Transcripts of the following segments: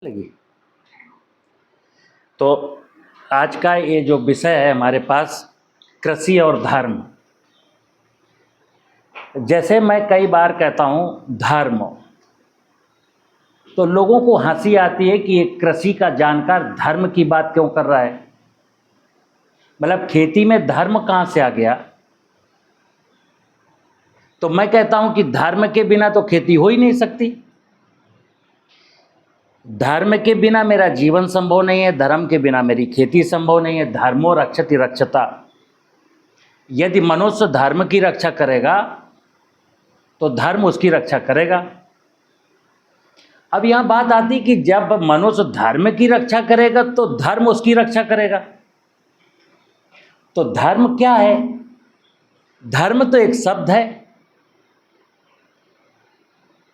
लगी। तो आज का ये जो विषय है हमारे पास, कृषि और धर्म। जैसे मैं कई बार कहता हूँ धर्म, तो लोगों को हंसी आती है कि ये कृषि का जानकार धर्म की बात क्यों कर रहा है। मतलब खेती में धर्म कहाँ से आ गया। तो मैं कहता हूँ कि धर्म के बिना तो खेती हो ही नहीं सकती। धर्म के बिना मेरा जीवन संभव नहीं है, धर्म के बिना मेरी खेती संभव नहीं है। धर्मो रक्षति रक्षता। यदि मनुष्य धर्म की रक्षा करेगा तो धर्म उसकी रक्षा करेगा। अब यहां बात आती कि जब मनुष्य धर्म की रक्षा करेगा तो धर्म उसकी रक्षा करेगा। तो धर्म क्या है? धर्म तो एक शब्द है।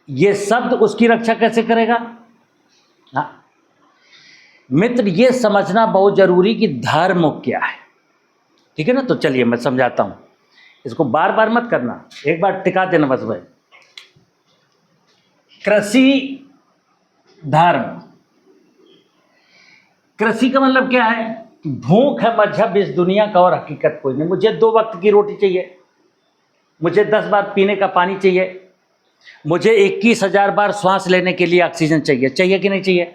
यह शब्द उसकी रक्षा कैसे करेगा? हाँ मित्र, यह समझना बहुत जरूरी कि धर्म क्या है। ठीक है ना? तो चलिए मैं समझाता हूं। इसको बार बार मत करना, एक बार टिका देना बस भाई। कृषि धर्म। कृषि का मतलब क्या है? भूख है मजहब इस दुनिया का और हकीकत कोई नहीं। मुझे 2 वक्त की रोटी चाहिए, मुझे 10 बार पीने का पानी चाहिए, मुझे 21,000 बार श्वास लेने के लिए ऑक्सीजन चाहिए। चाहिए कि नहीं चाहिए?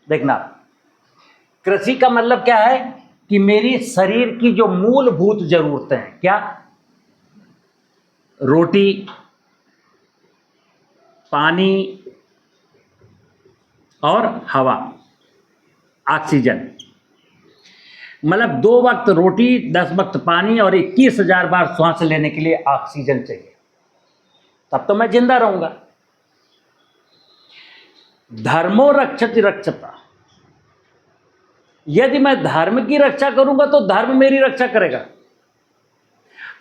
देखना, कृषि का मतलब क्या है कि मेरी शरीर की जो मूलभूत जरूरतें हैं, क्या? रोटी, पानी और हवा, ऑक्सीजन। मतलब 2 वक्त रोटी, 10 वक्त पानी और 21,000 बार श्वास लेने के लिए ऑक्सीजन चाहिए, तब तो मैं जिंदा रहूंगा। धर्मो रक्षति रक्षता। यदि मैं धर्म की रक्षा करूंगा तो धर्म मेरी रक्षा करेगा।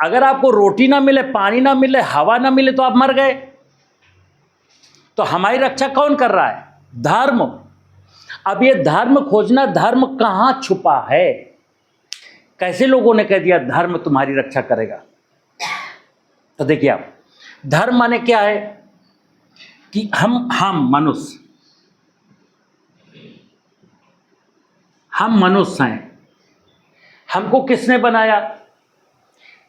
अगर आपको रोटी ना मिले, पानी ना मिले, हवा ना मिले तो आप मर गए। तो हमारी रक्षा कौन कर रहा है? धर्म। अब ये धर्म खोजना, धर्म कहां छुपा है? कैसे लोगों ने कह दिया धर्म तुम्हारी रक्षा करेगा? तो देखिए आप, धर्म माने क्या है कि हम मनुष्य हैं। हमको किसने बनाया?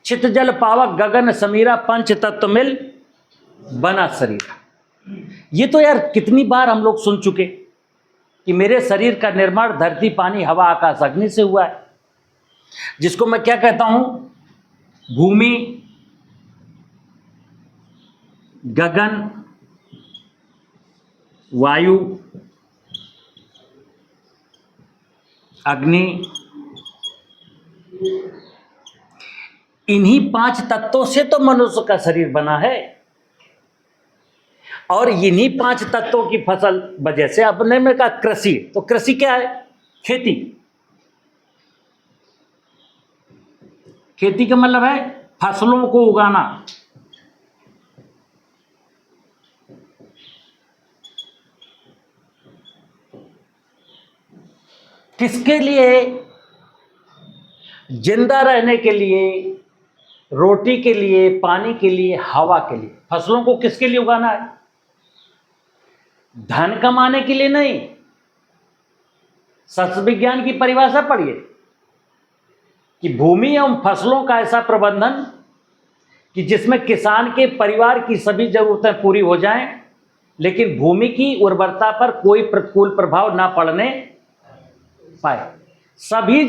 चित जल पावक गगन समीरा, पंच तत्व मिल बना शरीर। ये तो यार कितनी बार हम लोग सुन चुके कि मेरे शरीर का निर्माण धरती, पानी, हवा, आकाश, अग्नि से हुआ है। जिसको मैं क्या कहता हूं? भूमि, गगन, वायु, अग्नि। इन्हीं 5 तत्वों से तो मनुष्य का शरीर बना है। और इन्हीं 5 तत्वों की फसल वजह से अपने में का कृषि। तो कृषि क्या है? खेती। खेती का मतलब है फसलों को उगाना। किसके लिए? जिंदा रहने के लिए, रोटी के लिए, पानी के लिए, हवा के लिए। फसलों को किसके लिए उगाना है? धन कमाने के लिए नहीं। सस्य विज्ञान की परिभाषा पढ़िए कि भूमि एवं फसलों का ऐसा प्रबंधन कि जिसमें किसान के परिवार की सभी जरूरतें पूरी हो जाएं, लेकिन भूमि की उर्वरता पर कोई प्रतिकूल प्रभाव ना पड़ने पाए। सभी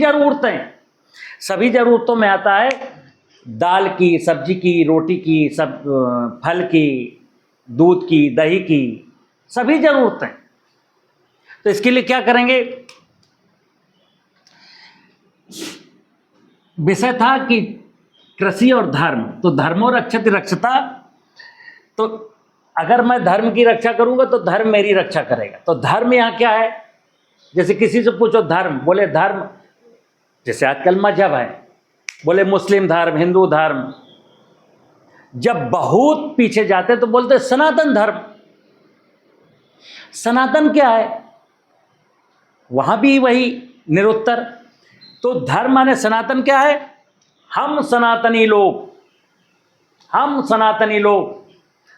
जरूरतों में आता है दाल की, सब्जी की, रोटी की, सब फल की, दूध की, दही की, सभी जरूरतें। तो इसके लिए क्या करेंगे? विषय था कि कृषि और धर्म। तो धर्मो रक्षति रक्षता। तो अगर मैं धर्म की रक्षा करूंगा तो धर्म मेरी रक्षा करेगा। तो धर्म यहां क्या है? जैसे किसी से पूछो धर्म, बोले धर्म, जैसे आजकल मजहब है, बोले मुस्लिम धर्म, हिंदू धर्म। जब बहुत पीछे जाते तो बोलते सनातन धर्म। सनातन क्या है? वहां भी वही निरुत्तर। तो धर्म माने सनातन क्या है? हम सनातनी लोग,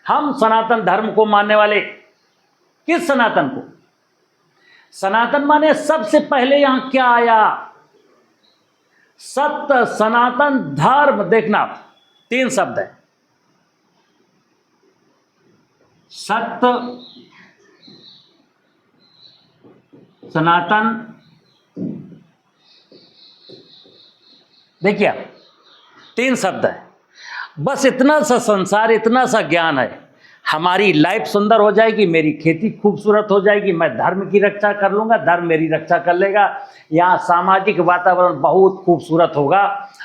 हम सनातन धर्म को मानने वाले। किस सनातन को? सनातन माने सबसे पहले यहां क्या आया? सत्य, सनातन, धर्म। देखना 3 शब्द है, सत्य, सनातन। देखिए 3 शब्द है, बस इतना सा संसार, इतना सा ज्ञान है, हमारी लाइफ सुंदर हो जाएगी, मेरी खेती खूबसूरत हो जाएगी, मैं धर्म की रक्षा कर लूँगा, धर्म मेरी रक्षा कर लेगा, यहाँ सामाजिक वातावरण बहुत खूबसूरत होगा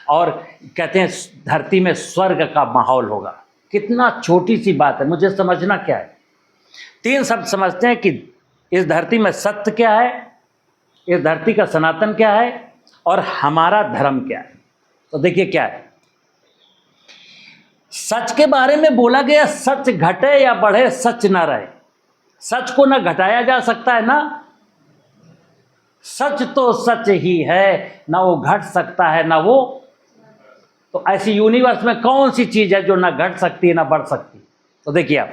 और कहते हैं धरती में स्वर्ग का माहौल होगा। कितना छोटी सी बात है, मुझे समझना क्या है। 3 शब्द समझते हैं कि इस धरती में सत्य क्या है, इस धरती का सनातन क्या है और हमारा धर्म क्या है। तो देखिए क्या है, सच के बारे में बोला गया, सच घटे या बढ़े सच ना रहे। सच को ना घटाया जा सकता है, ना सच तो सच ही है, ना वो घट सकता है ना वो। तो ऐसी यूनिवर्स में कौन सी चीज है जो ना घट सकती है ना बढ़ सकती? तो देखिए आप,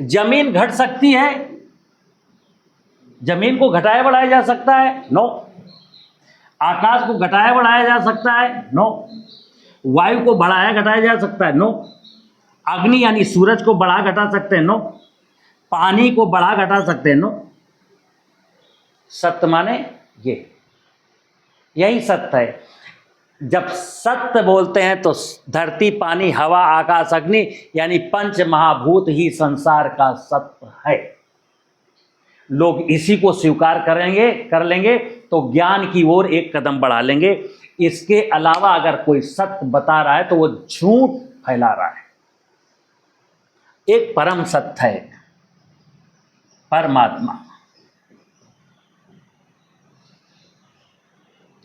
जमीन घट सकती है, जमीन को घटाया बढ़ाया जा सकता है? नो। आकाश को घटाया बढ़ाया जा सकता है? नो। वायु को बढ़ाया घटाया जा सकता है? नो। अग्नि यानी सूरज को बढ़ा घटा सकते हैं? नो। पानी को बढ़ा घटा सकते हैं? नो। सत्य माने ये, यही सत्य है। जब सत्य बोलते हैं तो धरती, पानी, हवा, आकाश, अग्नि यानी 5 महाभूत ही संसार का सत्य है। लोग इसी को स्वीकार कर लेंगे तो ज्ञान की ओर एक कदम बढ़ा लेंगे। इसके अलावा अगर कोई सत्य बता रहा है तो वो झूठ फैला रहा है। एक परम सत्य है, परमात्मा,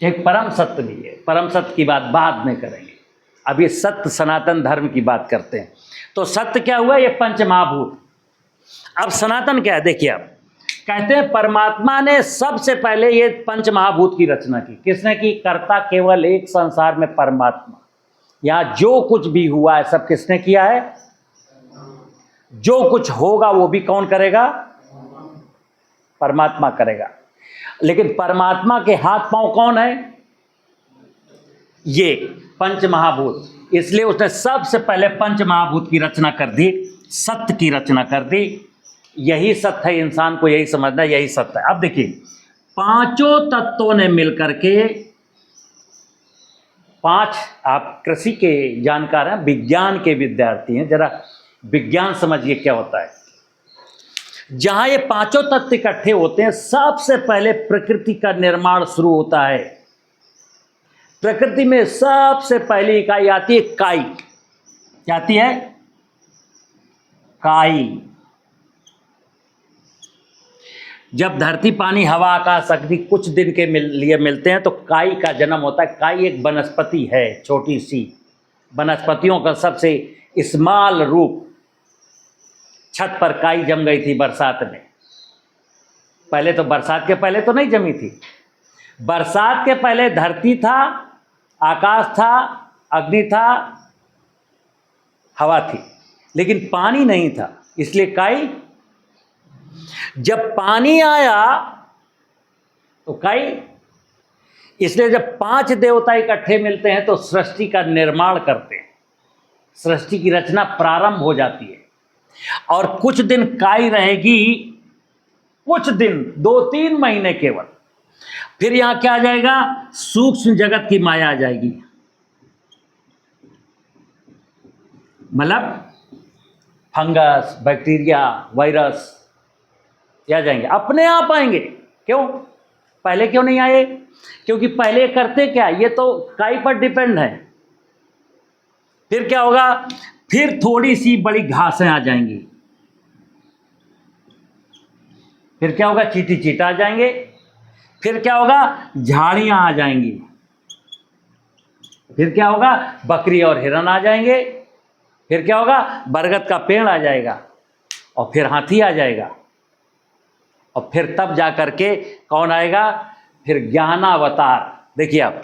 एक परम सत्य भी है। परम सत्य की बात बाद में करेंगे, अब ये सत्य सनातन धर्म की बात करते हैं। तो सत्य क्या हुआ? ये 5 महाभूत। अब सनातन क्या है? देखिए आप, कहते हैं परमात्मा ने सबसे पहले ये 5 महाभूत की रचना की। किसने की? कर्ता केवल एक संसार में परमात्मा। यहां जो कुछ भी हुआ है सब किसने किया है? जो कुछ होगा वो भी कौन करेगा? परमात्मा करेगा। लेकिन परमात्मा के हाथ पांव कौन है? ये 5 महाभूत। इसलिए उसने सबसे पहले 5 महाभूत की रचना कर दी, सत्य की रचना कर दी। यही सत्य है, इंसान को यही समझना, यही सत्य है। अब देखिए, 5 तत्वों ने मिलकर के 5, आप कृषि के जानकार हैं, विज्ञान के विद्यार्थी हैं, जरा विज्ञान समझिए क्या होता है। जहां ये 5 तत्व इकट्ठे होते हैं, सबसे पहले प्रकृति का निर्माण शुरू होता है। प्रकृति में सबसे पहली इकाई आती है काई। क्या आती है? काई। जब धरती, पानी, हवा, आकाश, अग्नि कुछ दिन के लिए मिलते हैं तो काई का जन्म होता है। काई एक वनस्पति है, छोटी सी वनस्पतियों का सबसे स्मॉल रूप। छत पर काई जम गई थी बरसात में। पहले तो बरसात के पहले तो नहीं जमी थी। बरसात के पहले धरती था, आकाश था, अग्नि था, हवा थी, लेकिन पानी नहीं था, इसलिए काई। जब पानी आया तो काई। इसलिए जब 5 देवता इकट्ठे मिलते हैं तो सृष्टि का निर्माण करते हैं, सृष्टि की रचना प्रारंभ हो जाती है। और कुछ दिन काई रहेगी, कुछ दिन, 2-3 महीने केवल। फिर यहां क्या आ जाएगा? सूक्ष्म जगत की माया आ जाएगी। मतलब फंगस, बैक्टीरिया, वायरस आ जाएंगे, अपने आप आएंगे। क्यों? पहले क्यों नहीं आए? क्योंकि पहले करते क्या, ये तो काई पर डिपेंड है। फिर क्या होगा? फिर थोड़ी सी बड़ी घासें आ जाएंगी। फिर क्या होगा? चींटी चीटा आ जाएंगे। फिर क्या होगा? झाड़ियां आ जाएंगी। फिर क्या होगा? बकरी और हिरन आ जाएंगे। फिर क्या होगा? बरगद का पेड़ आ जाएगा और फिर हाथी आ जाएगा। और फिर तब जा करके कौन आएगा? फिर ज्ञानावतार। देखिए आप,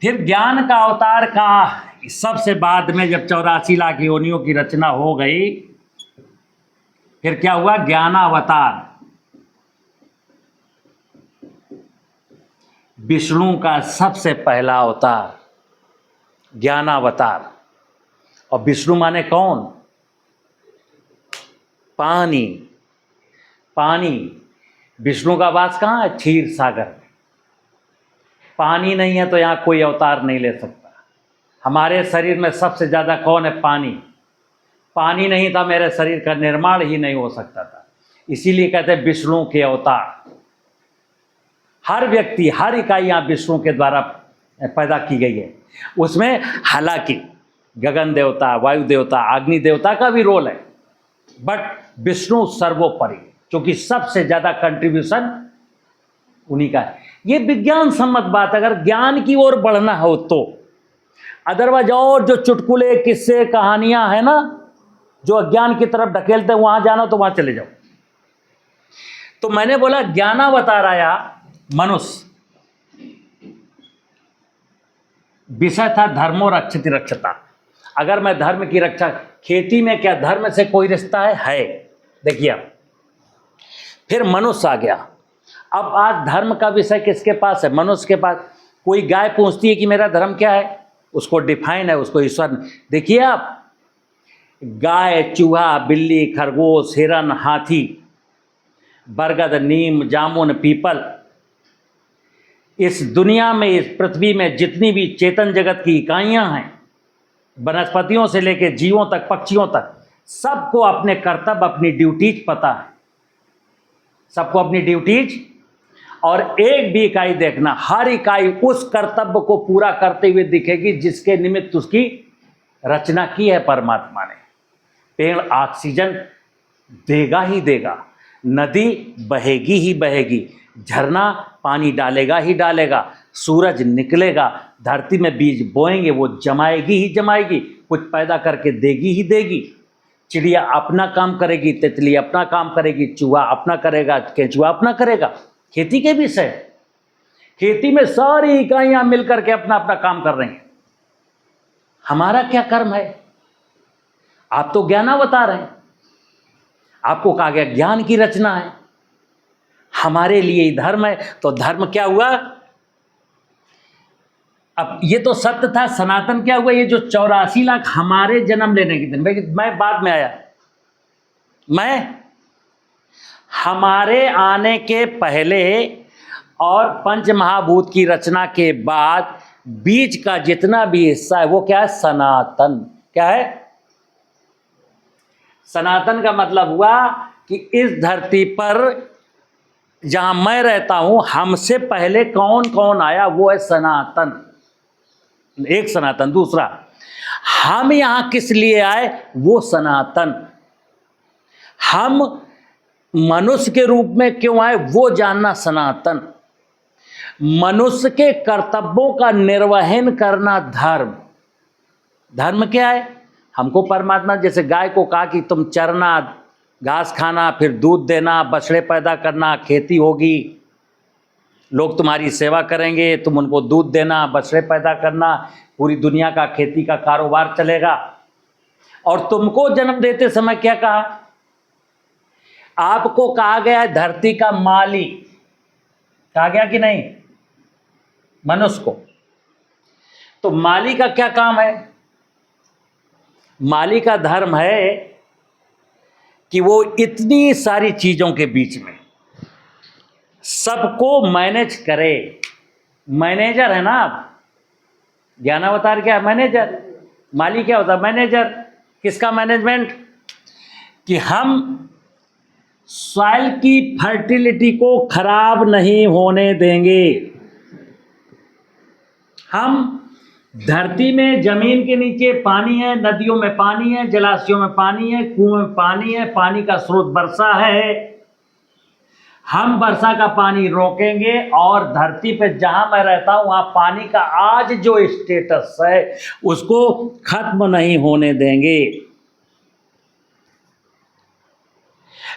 फिर ज्ञान का अवतार का सबसे बाद में जब 84 लाख योनियों की रचना हो गई, फिर क्या हुआ? ज्ञानावतार। विष्णु का सबसे पहला अवतार ज्ञानावतार। और विष्णु माने कौन? पानी। पानी। विष्णु का वास कहाँ है? क्षीर सागर में। पानी नहीं है तो यहाँ कोई अवतार नहीं ले सकता। हमारे शरीर में सबसे ज़्यादा कौन है? पानी। पानी नहीं था मेरे शरीर का निर्माण ही नहीं हो सकता था। इसीलिए कहते हैं विष्णु के अवतार। हर व्यक्ति, हर इकाई यहाँ विष्णु के द्वारा पैदा की गई है। उसमें हालांकि गगन देवता, वायु देवता, अग्नि देवता का भी रोल है, बट विष्णु सर्वोपरि, क्योंकि सबसे ज़्यादा कंट्रीब्यूशन उन्हीं का है। ये विज्ञान सम्मत बात। अगर ज्ञान की ओर बढ़ना हो तो, अदरवाइज और जो चुटकुले, किस्से, कहानियां हैं ना, जो अज्ञान की तरफ ढकेलते हैं, वहां जाना तो वहां चले जाओ। तो मैंने बोला ज्ञानावतार आया मनुष्य, विषय था धर्मो रक्षति रक्षता। अगर मैं धर्म की रक्षा, खेती में क्या धर्म से कोई रिश्ता है? देखिए, फिर मनुष्य आ गया। अब आज धर्म का विषय किसके पास है? मनुष्य के पास। कोई गाय पूछती है कि मेरा धर्म क्या है, उसको डिफाइन है, उसको ईश्वर। देखिए आप, गाय, चूहा, बिल्ली, खरगोश, हिरन, हाथी, बरगद, नीम, जामुन, पीपल, इस दुनिया में, इस पृथ्वी में जितनी भी चेतन जगत की इकाइयां हैं, वनस्पतियों से लेकर जीवों तक, पक्षियों तक, सबको अपने कर्तव्य, अपनी ड्यूटीज पता है। सबको अपनी ड्यूटीज। और एक भी इकाई देखना, हर इकाई उस कर्तव्य को पूरा करते हुए दिखेगी जिसके निमित्त उसकी रचना की है परमात्मा ने। पेड़ ऑक्सीजन देगा ही देगा, नदी बहेगी ही बहेगी, झरना पानी डालेगा ही डालेगा, सूरज निकलेगा, धरती में बीज बोएंगे, वो जमाएगी ही जमाएगी, कुछ पैदा करके देगी ही देगी। चिड़िया अपना काम करेगी, तितली अपना काम करेगी, चूहा अपना करेगा, केंचुआ अपना करेगा। खेती के विषय, खेती में सारी इकाइयां मिलकर के अपना अपना काम कर रही हैं। हमारा क्या कर्म है? आप तो ज्ञानावतार हैं, आपको कहा गया ज्ञान की रचना है, हमारे लिए ही धर्म है। तो धर्म क्या हुआ? अब ये तो सत्य था, सनातन क्या हुआ? ये जो 84 लाख हमारे जन्म लेने के दिन, मैं बाद में आया, मैं हमारे आने के पहले और पंच महाभूत की रचना के बाद बीज का जितना भी हिस्सा है वो क्या है? सनातन। क्या है? सनातन का मतलब हुआ कि इस धरती पर जहां मैं रहता हूं, हमसे पहले कौन कौन आया, वो है सनातन। एक सनातन। दूसरा, हम यहां किस लिए आए, वो सनातन। हम मनुष्य के रूप में क्यों आए, वो जानना सनातन। मनुष्य के कर्तव्यों का निर्वहन करना धर्म। धर्म क्या है? हमको परमात्मा, जैसे गाय को कहा कि तुम चरना, घास खाना, फिर दूध देना, बछड़े पैदा करना, खेती होगी, लोग तुम्हारी सेवा करेंगे, तुम उनको दूध देना, बछड़े पैदा करना, पूरी दुनिया का खेती का कारोबार चलेगा। और तुमको जन्म देते समय क्या कहा? आपको कहा गया है धरती का माली। कहा गया कि नहीं? मनुष्य को। तो माली का क्या काम है? माली का धर्म है कि वो इतनी सारी चीजों के बीच में सबको मैनेज करे। मैनेजर है ना आप। ज्ञानावतार क्या है? मैनेजर। माली क्या होता है? मैनेजर। किसका मैनेजमेंट? कि हम सॉइल की फर्टिलिटी को खराब नहीं होने देंगे। हम धरती में, जमीन के नीचे पानी है, नदियों में पानी है, जलाशयों में पानी है, कुओं में पानी है, पानी का स्रोत वर्षा है। हम वर्षा का पानी रोकेंगे और धरती पे जहां मैं रहता हूं वहां पानी का आज जो स्टेटस है उसको खत्म नहीं होने देंगे।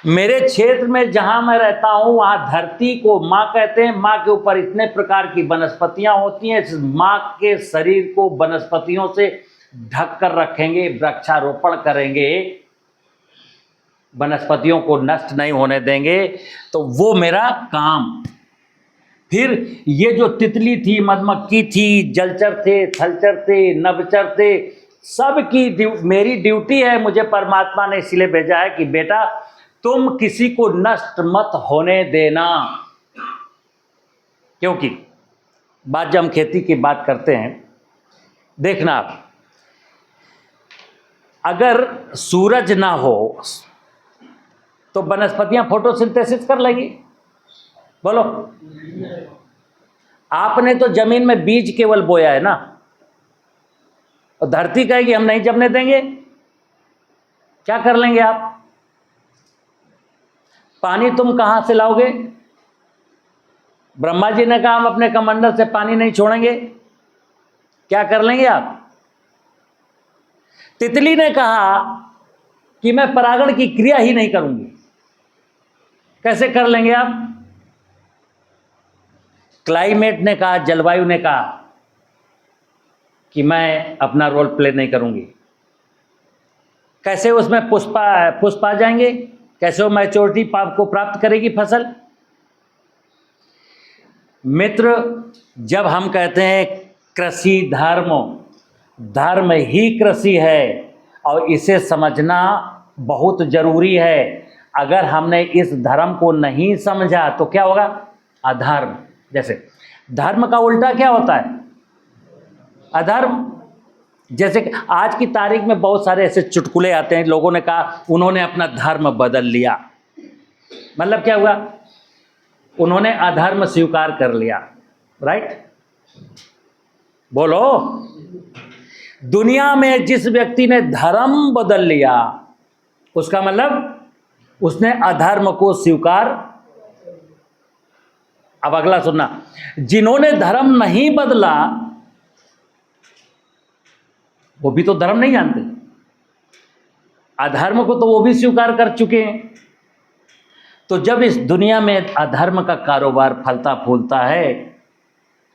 मेरे क्षेत्र में जहां मैं रहता हूं वहां धरती को माँ कहते हैं। माँ के ऊपर इतने प्रकार की वनस्पतियां होती हैं, इस माँ के शरीर को वनस्पतियों से ढक कर रखेंगे, वृक्षारोपण करेंगे, वनस्पतियों को नष्ट नहीं होने देंगे। तो वो मेरा काम। फिर ये जो तितली थी, मधुमक्खी थी, जलचर थे, थलचर थे, नभचर थे, सब की मेरी ड्यूटी है, मुझे परमात्मा ने इसलिए भेजा है कि बेटा तुम किसी को नष्ट मत होने देना। क्योंकि बात जब हम खेती की बात करते हैं, देखना आप, अगर सूरज ना हो तो वनस्पतियां फोटोसिंथेसिस कर लेंगी? बोलो। आपने तो जमीन में बीज केवल बोया है ना, और धरती कहेगी हम नहीं जमने देंगे, क्या कर लेंगे आप? पानी तुम कहां से लाओगे? ब्रह्मा जी ने कहा हम अपने कमंडल से पानी नहीं छोड़ेंगे, क्या कर लेंगे आप? तितली ने कहा कि मैं परागण की क्रिया ही नहीं करूंगी, कैसे कर लेंगे आप? क्लाइमेट ने कहा, जलवायु ने कहा कि मैं अपना रोल प्ले नहीं करूंगी, कैसे उसमें पुष्प आ जाएंगे? कैसे वो मैच्योरिटी को प्राप्त करेगी फसल? मित्र, जब हम कहते हैं कृषि धर्म ही कृषि है, और इसे समझना बहुत जरूरी है। अगर हमने इस धर्म को नहीं समझा तो क्या होगा? अधर्म। जैसे धर्म का उल्टा क्या होता है? अधर्म। जैसे कि आज की तारीख में बहुत सारे ऐसे चुटकुले आते हैं, लोगों ने कहा उन्होंने अपना धर्म बदल लिया। मतलब क्या हुआ? उन्होंने अधर्म स्वीकार कर लिया। राइट? बोलो। दुनिया में जिस व्यक्ति ने धर्म बदल लिया, उसका मतलब उसने अधर्म को स्वीकार। अब अगला सुनना, जिन्होंने धर्म नहीं बदला वो भी तो धर्म नहीं जानते, अधर्म को तो वो भी स्वीकार कर चुके हैं। तो जब इस दुनिया में अधर्म का कारोबार फलता फूलता है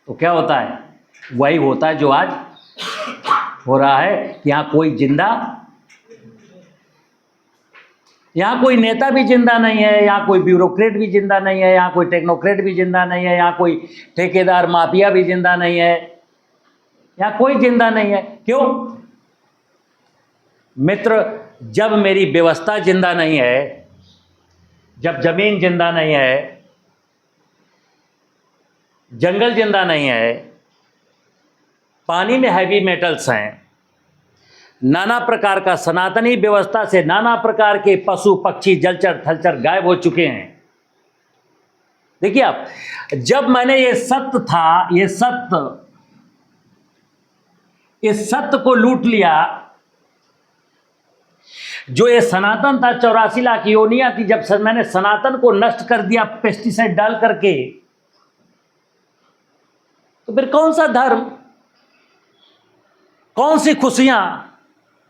तो क्या होता है? वही होता है जो आज हो रहा है कि यहाँ कोई नेता भी जिंदा नहीं है, यहाँ कोई ब्यूरोक्रेट भी जिंदा नहीं है, यहाँ कोई टेक्नोक्रेट भी जिंदा नहीं है, यहाँ कोई ठेकेदार माफिया भी जिंदा नहीं है, यहाँ कोई जिंदा नहीं है। क्यों? मित्र, जब मेरी व्यवस्था जिंदा नहीं है, जब जमीन जिंदा नहीं है, जंगल जिंदा नहीं है, पानी में हैवी मेटल्स हैं, नाना प्रकार का सनातनी व्यवस्था से नाना प्रकार के पशु पक्षी जलचर थलचर गायब हो चुके हैं। देखिए आप, जब मैंने ये सत्य था, इस सत्य को लूट लिया, जो ये सनातन था, 84 लाख योनियां थी, जब मैंने सनातन को नष्ट कर दिया पेस्टिसाइड डाल करके, तो फिर कौन सा धर्म, कौन सी खुशियां,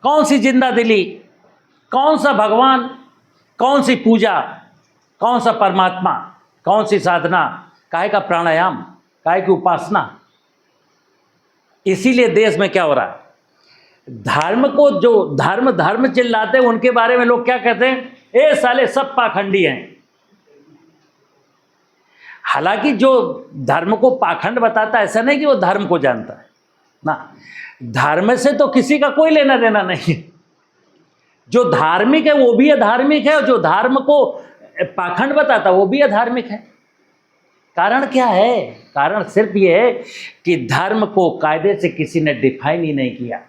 कौन सी जिंदा दिली, कौन सा भगवान, कौन सी पूजा, कौन सा परमात्मा, कौन सी साधना, काहे का प्राणायाम, काहे की उपासना? इसीलिए देश में क्या हो रहा है, धर्म को जो धर्म चिल्लाते हैं उनके बारे में लोग क्या कहते हैं? ए साले सब पाखंडी हैं। हालांकि जो धर्म को पाखंड बताता है, ऐसा नहीं कि वो धर्म को जानता है ना, धर्म से तो किसी का कोई लेना देना नहीं है। जो धार्मिक है वो भी अधार्मिक है, और जो धर्म को पाखंड बताता है वो भी अधार्मिक है। कारण क्या है? कारण सिर्फ ये है कि धर्म को कायदे से किसी ने डिफाइन ही नहीं किया।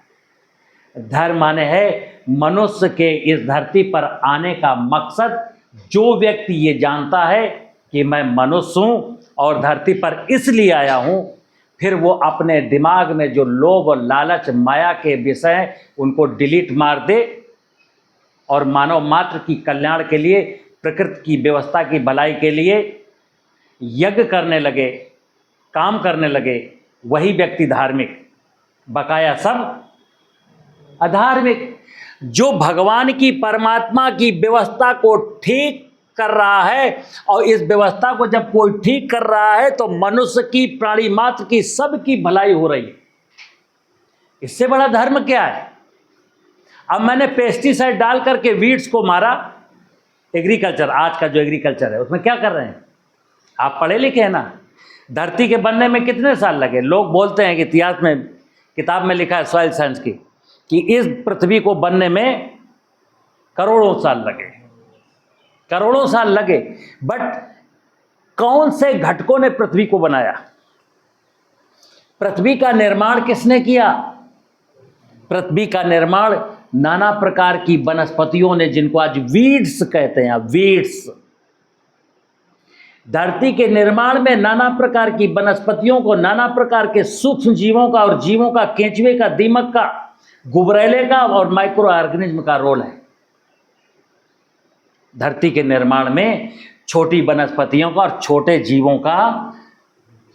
धर्म माने है मनुष्य के इस धरती पर आने का मकसद। जो व्यक्ति ये जानता है कि मैं मनुष्य हूँ और धरती पर इसलिए आया हूँ, फिर वो अपने दिमाग में जो लोभ और लालच माया के विषय उनको डिलीट मार दे और मानव मात्र की कल्याण के लिए, प्रकृति की व्यवस्था की भलाई के लिए यज्ञ करने लगे, काम करने लगे, वही व्यक्ति धार्मिक, बकाया सब अधार्मिक। जो भगवान की, परमात्मा की व्यवस्था को ठीक कर रहा है, और इस व्यवस्था को जब कोई ठीक कर रहा है तो मनुष्य की, प्राणी मात्र की, सबकी भलाई हो रही है। इससे बड़ा धर्म क्या है? अब मैंने पेस्टिसाइड डाल करके वीड्स को मारा। एग्रीकल्चर, आज का जो एग्रीकल्चर है उसमें क्या कर रहे हैं? आप पढ़े लिखे हैं ना, धरती के बनने में कितने साल लगे? लोग बोलते हैं कि इतिहास में, किताब में लिखा है सॉइल साइंस की, कि इस पृथ्वी को बनने में करोड़ों साल लगे, करोड़ों साल लगे। बट कौन से घटकों ने पृथ्वी को बनाया? पृथ्वी का निर्माण किसने किया? पृथ्वी का निर्माण नाना प्रकार की वनस्पतियों ने, जिनको आज वीड्स कहते हैं, वीड्स। धरती के निर्माण में नाना प्रकार की वनस्पतियों को, नाना प्रकार के सूक्ष्म जीवों का और जीवों का, केंचुए का, दीमक का, गुबरैले का और माइक्रो ऑर्गेनिज्म का रोल है। धरती के निर्माण में छोटी वनस्पतियों का और छोटे जीवों का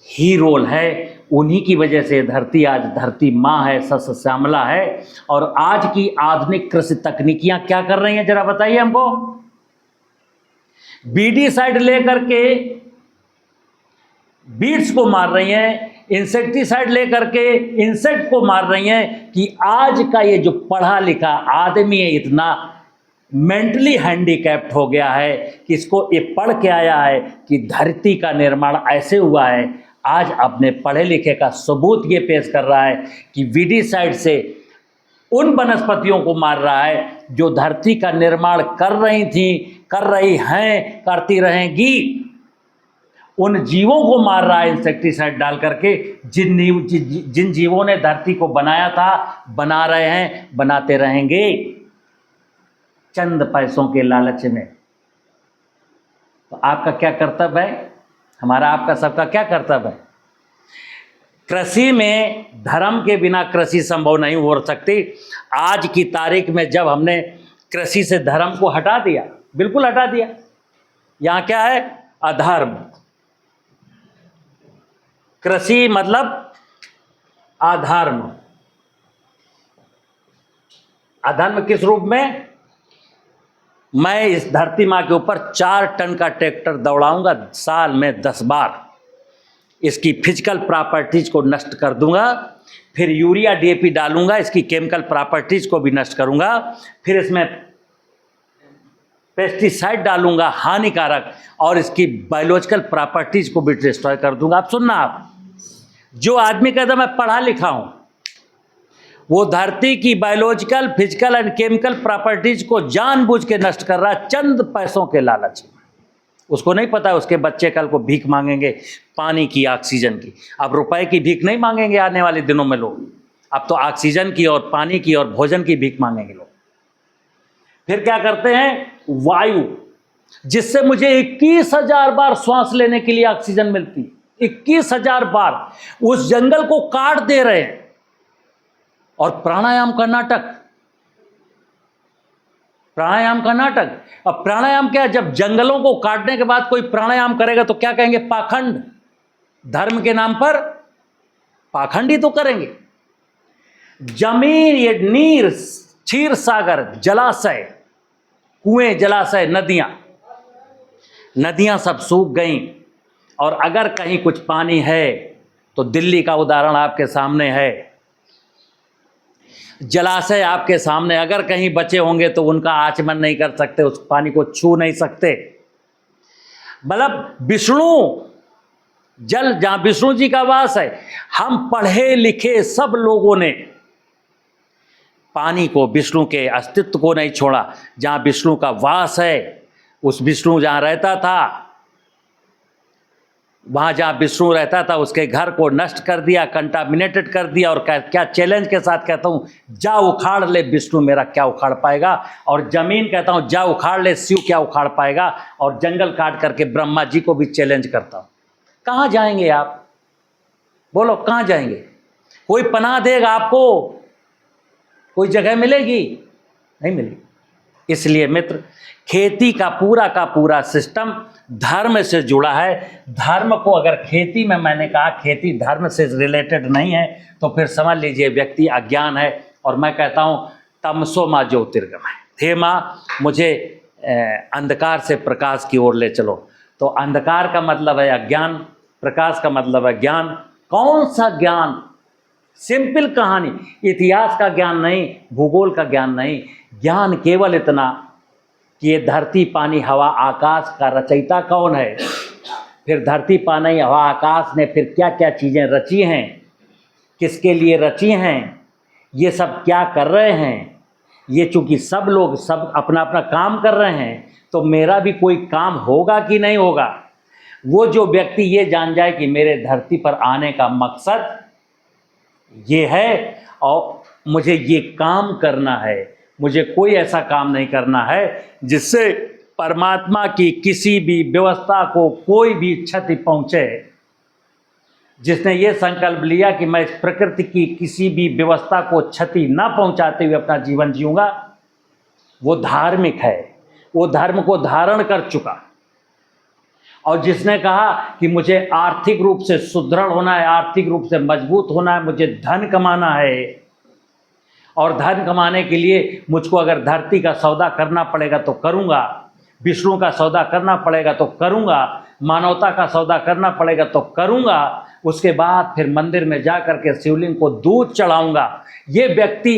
ही रोल है। उन्हीं की वजह से धरती आज धरती माँ है, सस्य श्यामला है। और आज की आधुनिक कृषि तकनीकियां क्या कर रही हैं, जरा बताइए हमको। बीडीसाइड लेकर के बीड्स को मार रही हैं, इंसेक्टिसाइड लेकर के इंसेक्ट को मार रही हैं, कि आज का ये जो पढ़ा लिखा आदमी है इतना मेंटली हैंडीकैप्ड हो गया है कि इसको ये पढ़ के आया है कि धरती का निर्माण ऐसे हुआ है। आज अपने पढ़े लिखे का सबूत ये पेश कर रहा है कि वीडीसाइड से उन वनस्पतियों को मार रहा है जो धरती का निर्माण कर रही थी, कर रही हैं, करती रहेंगी। उन जीवों को मार रहा है इंसेक्टिसाइड डाल करके, जिन जीवों ने धरती को बनाया था, बना रहे हैं, बनाते रहेंगे, चंद पैसों के लालच में। तो आपका क्या कर्तव्य है? हमारा, आपका, सबका क्या कर्तव्य है? कृषि में धर्म के बिना कृषि संभव नहीं हो सकती। आज की तारीख में जब हमने कृषि से धर्म को हटा दिया, बिल्कुल हटा दिया, यहाँ क्या है? अधर्म। कृषि मतलब अधर्म। अधर्म किस रूप में? मैं इस धरती माँ के ऊपर 4 टन का ट्रैक्टर दौड़ाऊंगा साल में 10 बार, इसकी फिजिकल प्रॉपर्टीज को नष्ट कर दूंगा, फिर यूरिया डीएपी डालूंगा, इसकी केमिकल प्रॉपर्टीज को भी नष्ट करूंगा, फिर इसमें पेस्टिसाइड डालूंगा हानिकारक, और इसकी बायोलॉजिकल प्रॉपर्टीज को भी डिस्ट्रॉय कर दूंगा। आप सुनना, आप जो आदमी कहता मैं पढ़ा लिखा हूं, वो धरती की biological, physical and chemical properties को जानबूझ के नष्ट कर रहा है चंद पैसों के लालच में। उसको नहीं पता है उसके बच्चे कल को भीख मांगेंगे पानी की, ऑक्सीजन की। अब रुपए की भीख नहीं मांगेंगे आने वाले दिनों में लोग, अब तो ऑक्सीजन की और पानी की और भोजन की भीख मांगेंगे लोग। फिर क्या करते हैं? वायु, जिससे मुझे 21,000 बार श्वास लेने के लिए ऑक्सीजन मिलती, 21,000 बार, उस जंगल को काट दे रहे हैं। और प्राणायाम का नाटक, प्राणायाम का नाटक। अब प्राणायाम क्या है? जब जंगलों को काटने के बाद कोई प्राणायाम करेगा तो क्या कहेंगे? पाखंड। धर्म के नाम पर पाखंड ही तो करेंगे। जमीन, ये नीर, क्षीर सागर, जलाशय, कुएं, जलाशय, नदियां सब सूख गईं। और अगर कहीं कुछ पानी है तो दिल्ली का उदाहरण आपके सामने है। जलाशय आपके सामने, अगर कहीं बचे होंगे तो उनका आचमन नहीं कर सकते, उस पानी को छू नहीं सकते। मतलब विष्णु जल, जहां विष्णु जी का वास है, हम पढ़े लिखे सब लोगों ने पानी को, विष्णु के अस्तित्व को नहीं छोड़ा। जहां विष्णु का वास है, उस विष्णु जहां रहता था, वहां जहां विष्णु रहता था, उसके घर को नष्ट कर दिया, कंटामिनेटेड कर दिया। और क्या चैलेंज के साथ कहता हूं, जा उखाड़ ले विष्णु, मेरा क्या उखाड़ पाएगा। और जमीन कहता हूं, जा उखाड़ ले शिव, क्या उखाड़ पाएगा। और जंगल काट करके ब्रह्मा जी को भी चैलेंज करता हूं। कहां जाएंगे आप? बोलो, कहां जाएंगे? कोई पनाह देगा आपको? कोई जगह मिलेगी? नहीं मिलेगी। इसलिए मित्र, खेती का पूरा सिस्टम धर्म से जुड़ा है। धर्म को अगर खेती में, मैंने कहा खेती धर्म से रिलेटेड नहीं है, तो फिर समझ लीजिए व्यक्ति अज्ञान है। और मैं कहता हूँ तमसो माँ ज्योतिर्गमय, हे माँ मुझे अंधकार से प्रकाश की ओर ले चलो। तो अंधकार का मतलब है अज्ञान, प्रकाश का मतलब है ज्ञान। कौन सा ज्ञान? सिंपल कहानी, इतिहास का ज्ञान नहीं, भूगोल का ज्ञान नहीं। ज्ञान केवल इतना कि ये धरती, पानी, हवा, आकाश का रचयिता कौन है? फिर धरती पानी हवा आकाश ने फिर क्या क्या चीज़ें रची हैं, किसके लिए रची हैं, ये सब क्या कर रहे हैं। ये चूँकि सब लोग सब अपना अपना काम कर रहे हैं, तो मेरा भी कोई काम होगा कि नहीं होगा। वो जो व्यक्ति ये जान जाए कि मेरे धरती पर आने का मकसद ये है और मुझे ये काम करना है, मुझे कोई ऐसा काम नहीं करना है जिससे परमात्मा की किसी भी व्यवस्था को कोई भी क्षति पहुँचे। जिसने ये संकल्प लिया कि मैं इस प्रकृति की किसी भी व्यवस्था को क्षति न पहुंचाते हुए अपना जीवन जीऊंगा, वो धार्मिक है, वो धर्म को धारण कर चुका। और जिसने कहा कि मुझे आर्थिक रूप से सुदृढ़ होना है, आर्थिक रूप से मजबूत होना है, मुझे धन कमाना है, और धन कमाने के लिए मुझको अगर धरती का सौदा करना पड़ेगा तो करूँगा, विष्णु का सौदा करना पड़ेगा तो करूँगा, मानवता का सौदा करना पड़ेगा तो करूँगा, उसके बाद फिर मंदिर में जा कर के शिवलिंग को दूध चढ़ाऊँगा। ये व्यक्ति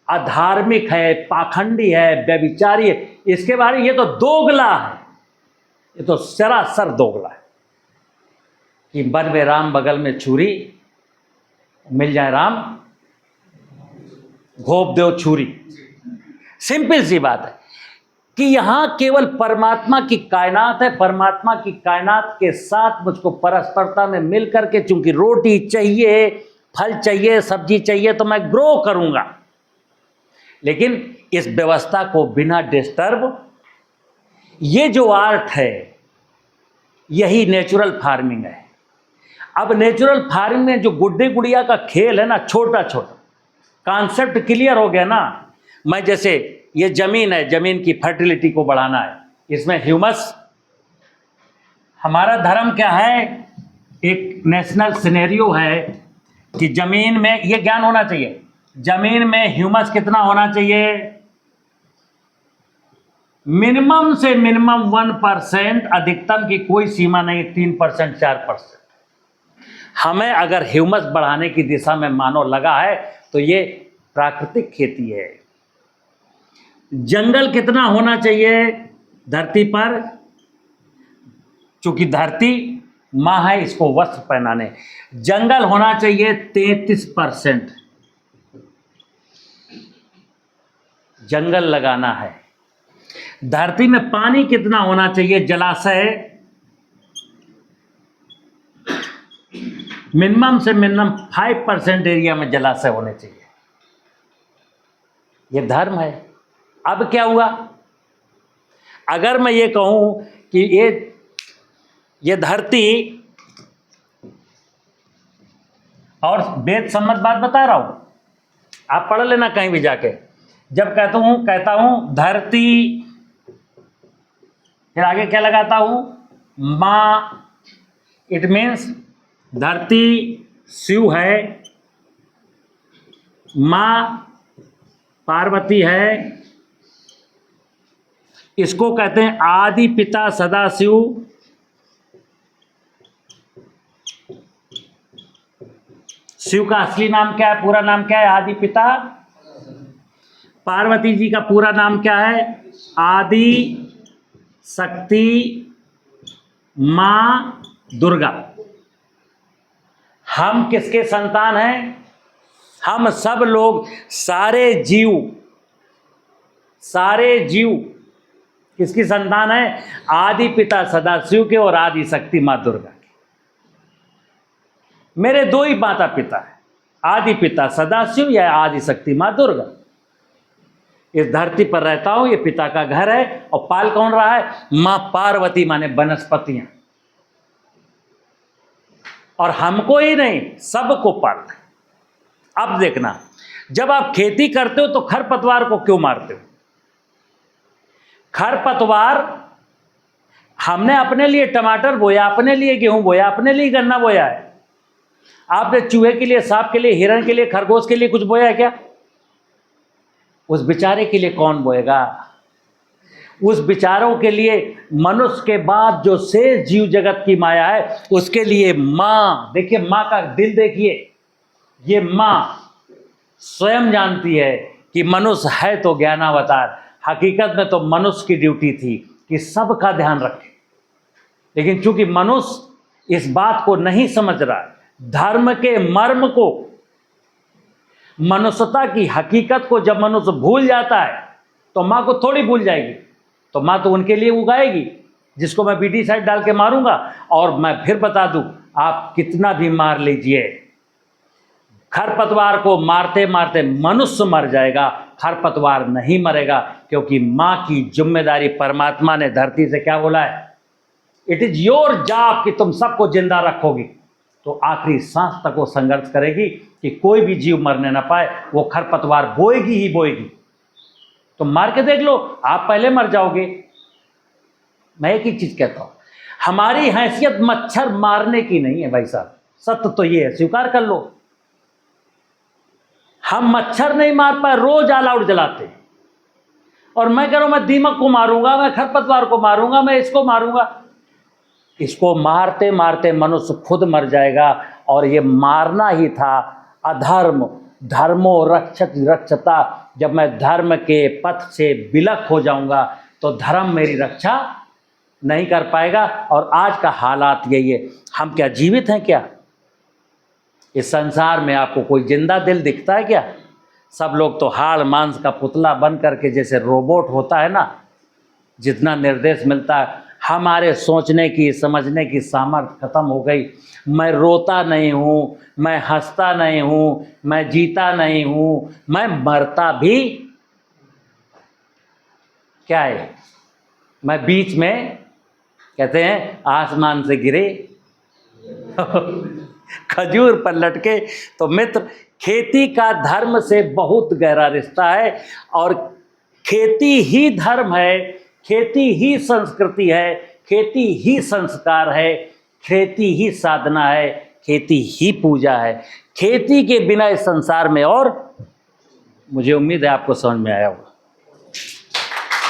अधार्मिक है, पाखंडी है, व्यभिचारी है। इसके बारे में ये तो दोगला है, ये तो सरासर दोगला है कि वन में राम बगल में छुरी, मिल जाए राम घोप दो छुरी। सिंपल सी बात है कि यहाँ केवल परमात्मा की कायनात है, परमात्मा की कायनात के साथ मुझको परस्परता में मिल करके, चूंकि रोटी चाहिए, फल चाहिए, सब्जी चाहिए, तो मैं ग्रो करूँगा। लेकिन इस व्यवस्था को बिना डिस्टर्ब, ये जो आर्ट है यही नेचुरल फार्मिंग है। अब नेचुरल फार्मिंग में जो गुड्डे गुड़िया का खेल है ना, छोटा छोटा कॉन्सेप्ट क्लियर हो गया ना। मैं जैसे ये ज़मीन है, ज़मीन की फर्टिलिटी को बढ़ाना है, इसमें ह्यूमस, हमारा धर्म क्या है, एक नेशनल सिनेरियो है कि ज़मीन में ये ज्ञान होना चाहिए, ज़मीन में ह्यूमस कितना होना चाहिए, मिनिमम से मिनिमम 1%, अधिकतम की कोई सीमा नहीं, 3%, 4%। हमें अगर ह्यूमस बढ़ाने की दिशा में मानो लगा है तो ये प्राकृतिक खेती है। जंगल कितना होना चाहिए धरती पर, चूंकि धरती माँ है इसको वस्त्र पहनाने, जंगल होना चाहिए 33%। जंगल लगाना है। धरती में पानी कितना होना चाहिए, जलाशय मिनिमम से मिनिमम 5% एरिया में जलाशय होने चाहिए। ये धर्म है। अब क्या हुआ, अगर मैं ये कहूं कि ये धरती, और वेद सम्मत बात बता रहा हूं, आप पढ़ लेना कहीं भी जाके। जब कहता हूं धरती, फिर आगे क्या लगाता हूं, माँ, इट मीन्स धरती शिव है, माँ पार्वती है, इसको कहते हैं आदि पिता सदाशिव। शिव का असली नाम क्या है, पूरा नाम क्या है, आदि पिता। पार्वती जी का पूरा नाम क्या है, आदि शक्ति माँ दुर्गा। हम किसके संतान हैं, हम सब लोग, सारे जीव किसकी संतान है, आदि पिता सदाशिव के और आदि शक्ति माँ दुर्गा के। मेरे दो ही माता पिता है, आदि पिता सदाशिव या आदि शक्ति माँ दुर्गा। इस धरती पर रहता हूं, ये पिता का घर है, और पाल कौन रहा है, माँ पार्वती माने वनस्पतियां। और हमको ही नहीं, सबको पालना है। अब देखना, जब आप खेती करते हो तो खरपतवार को क्यों मारते हो? खरपतवार, हमने अपने लिए टमाटर बोया, अपने लिए गेहूं बोया, अपने लिए गन्ना बोया है। आपने चूहे के लिए, सांप के लिए, हिरण के लिए, खरगोश के लिए कुछ बोया है क्या? उस बेचारे के लिए कौन बोएगा? उस बेचारों के लिए, मनुष्य के बाद जो शेष जीव जगत की माया है, उसके लिए माँ, देखिए माँ का दिल देखिए, ये माँ स्वयं जानती है कि मनुष्य है तो ज्ञानावतार। हकीकत में तो मनुष्य की ड्यूटी थी कि सबका ध्यान रखे, लेकिन चूंकि मनुष्य इस बात को नहीं समझ रहा, धर्म के मर्म को, मनुष्यता की हकीकत को जब मनुष्य भूल जाता है तो माँ को थोड़ी भूल जाएगी। तो माँ तो उनके लिए उगाएगी जिसको मैं बीटी साइड डाल के मारूंगा। और मैं फिर बता दूं, आप कितना भी मार लीजिए, खरपतवार को मारते मारते मनुष्य मर जाएगा, खरपतवार नहीं मरेगा, क्योंकि माँ की जिम्मेदारी परमात्मा ने धरती से क्या बोला है, इट इज योर जॉब कि तुम सबको जिंदा रखोगी। तो आखिरी सांस तक वो संघर्ष करेगी कि कोई भी जीव मरने ना पाए, वो खरपतवार बोएगी ही बोएगी। तो मार के देख लो, आप पहले मर जाओगे। मैं एक ही चीज कहता हूं, हमारी हैसियत मच्छर मारने की नहीं है भाई साहब, सत्य तो ये है, स्वीकार कर लो। हम मच्छर नहीं मार पाए, रोज ऑल आउट जलाते हैं। और मैं कह रहा हूं मैं दीमक को मारूंगा, मैं खरपतवार को मारूंगा, मैं इसको मारूंगा। इसको मारते मारते मनुष्य खुद मर जाएगा। और ये मारना ही था अधर्म। धर्मो रक्षत रक्षता, जब मैं धर्म के पथ से विलक हो जाऊंगा तो धर्म मेरी रक्षा नहीं कर पाएगा। और आज का हालात यही है। हम क्या जीवित हैं क्या? इस संसार में आपको कोई जिंदा दिल दिखता है क्या? सब लोग तो हाड़ मांस का पुतला बन करके, जैसे रोबोट होता है ना, जितना निर्देश मिलता है, हमारे सोचने की समझने की सामर्थ्य खत्म हो गई। मैं रोता नहीं हूँ, मैं हंसता नहीं हूँ, मैं जीता नहीं हूँ, मैं मरता भी क्या है? मैं बीच में, कहते हैं आसमान से गिरे खजूर पर लटके। तो मित्र, खेती का धर्म से बहुत गहरा रिश्ता है। और खेती ही धर्म है, खेती ही संस्कृति है, खेती ही संस्कार है, खेती ही साधना है, खेती ही पूजा है। खेती के बिना इस संसार में, और मुझे उम्मीद है आपको समझ में आया होगा।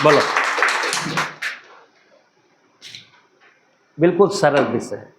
बोलो। बिल्कुल सरल विषय है।